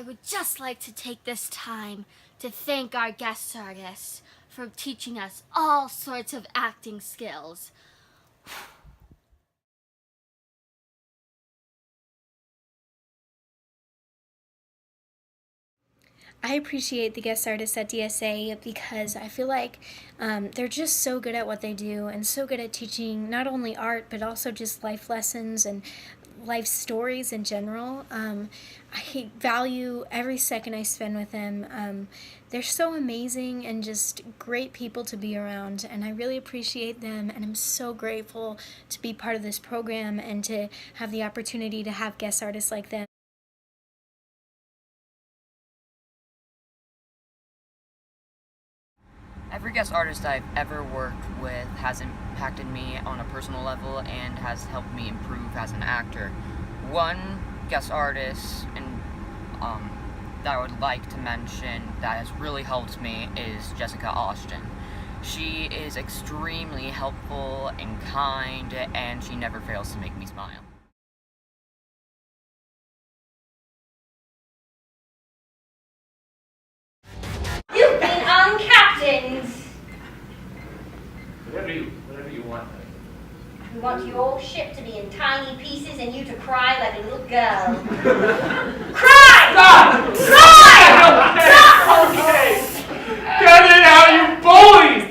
I would just like to take this time to thank our guest artists for teaching us all sorts of acting skills. I appreciate the guest artists at DSA because I feel like they're just so good at what they do and so good at teaching not only art but also just life lessons and life stories in general. I value every second I spend with them. They're so amazing and just great people to be around, and I really appreciate them, and I'm so grateful to be part of this program and to have the opportunity to have guest artists like them. Every guest artist I've ever worked with has impacted me on a personal level and has helped me improve as an actor. One guest artist that I would like to mention that has really helped me is Jessica Austin. She is extremely helpful and kind, and she never fails to make me smile. You've been uncaptained! Whatever you want. We want your whole ship to be in tiny pieces and you to cry like a little girl. Cry! Stop! Cry! Stop! Okay! Get it out, you bullies!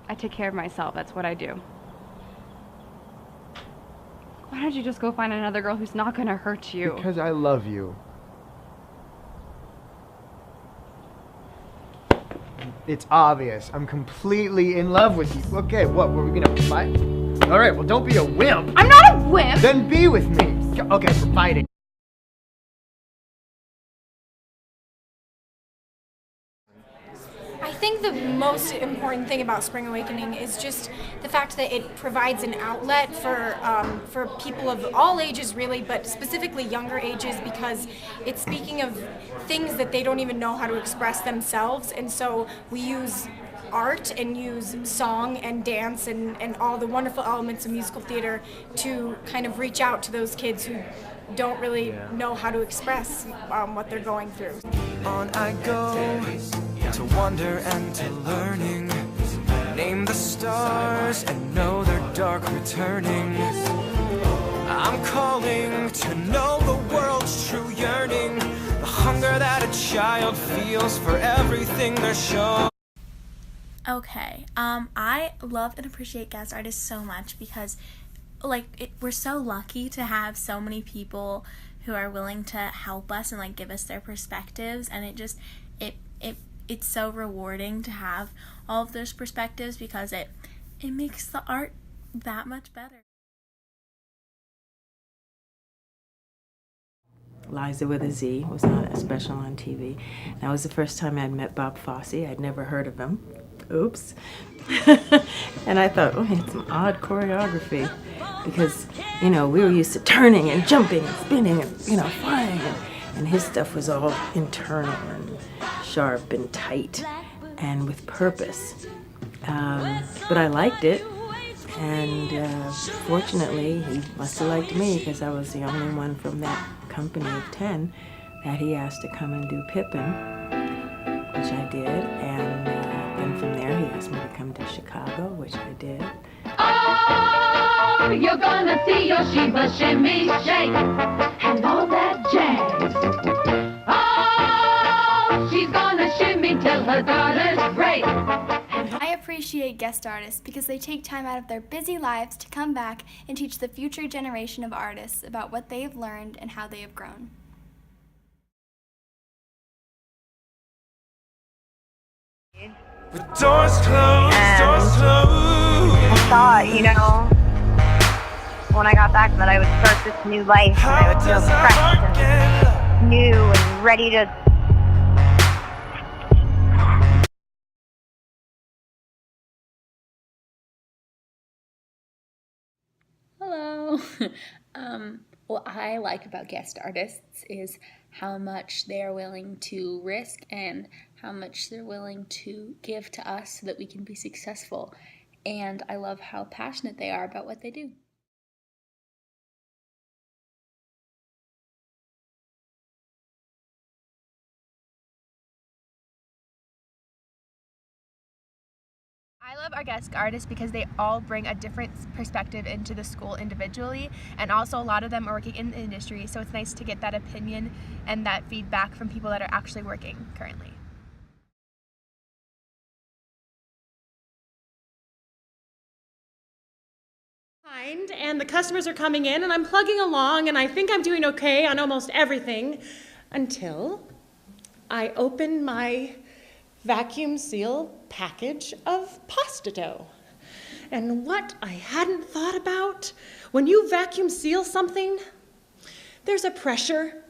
I take care of myself, that's what I do. Why don't you just go find another girl who's not gonna hurt you? Because I love you. It's obvious. I'm completely in love with you. Okay, what? Were we gonna fight? Alright, well don't be a wimp. I'm not a wimp! Then be with me. Okay, we're fighting. I think the most important thing about Spring Awakening is just the fact that it provides an outlet for people of all ages, really, but specifically younger ages, because it's speaking of things that they don't even know how to express themselves, and so we use art and use song and dance and all the wonderful elements of musical theater to kind of reach out to those kids who don't really know how to express what they're going through. On I go, to wonder and to learning. Name the stars and know their dark returning. I'm calling to know the world's true yearning. The hunger that a child feels for everything they're shown. Okay, I love and appreciate guest artists so much because we're so lucky to have so many people who are willing to help us and give us their perspectives, and it's so rewarding to have all of those perspectives because it makes the art that much better. Liza with a Z was on a special on TV. That was the first time I'd met Bob Fosse. I'd never heard of him. Oops. And I thought, oh, he had some odd choreography because, we were used to turning and jumping and spinning and, flying. And his stuff was all internal and sharp and tight and with purpose. But I liked it. And fortunately, he must have liked me because I was the only one from that company of 10 that he asked to come and do Pippin, which I did. And then from there, he asked me to come to Chicago, which I did. Oh, you're gonna see your Sheba shimmy shake and all that jazz. Oh, she's gonna shimmy till her daughters break. I appreciate guest artists because they take time out of their busy lives to come back and teach the future generation of artists about what they have learned and how they have grown. With doors closed, doors closed. I thought, when I got back that I would start this new life and I would feel fresh and new and ready to. Hello. What I like about guest artists is how much they're willing to risk and how much they're willing to give to us so that we can be successful. and I love how passionate they are about what they do. I love our guest artists because they all bring a different perspective into the school individually, and also a lot of them are working in the industry, so it's nice to get that opinion and that feedback from people that are actually working currently. And the customers are coming in and I'm plugging along and I think I'm doing okay on almost everything until I open my vacuum seal package of pasta dough. And what I hadn't thought about, when you vacuum seal something, there's a pressure.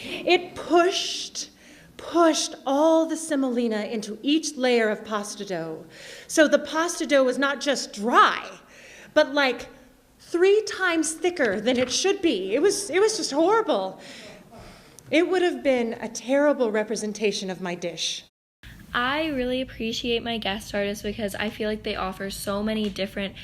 It pushed all the semolina into each layer of pasta dough. So the pasta dough was not just dry, but like 3 times thicker than it should be. It was just horrible. It would have been a terrible representation of my dish. I really appreciate my guest artists because I feel like they offer so many different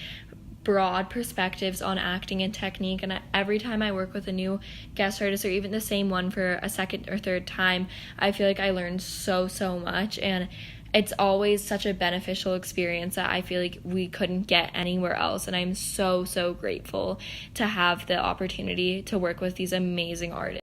broad perspectives on acting and technique, and every time I work with a new guest artist or even the same one for a second or third time, I feel like I learned so much, and it's always such a beneficial experience that I feel like we couldn't get anywhere else, and I'm so grateful to have the opportunity to work with these amazing artists.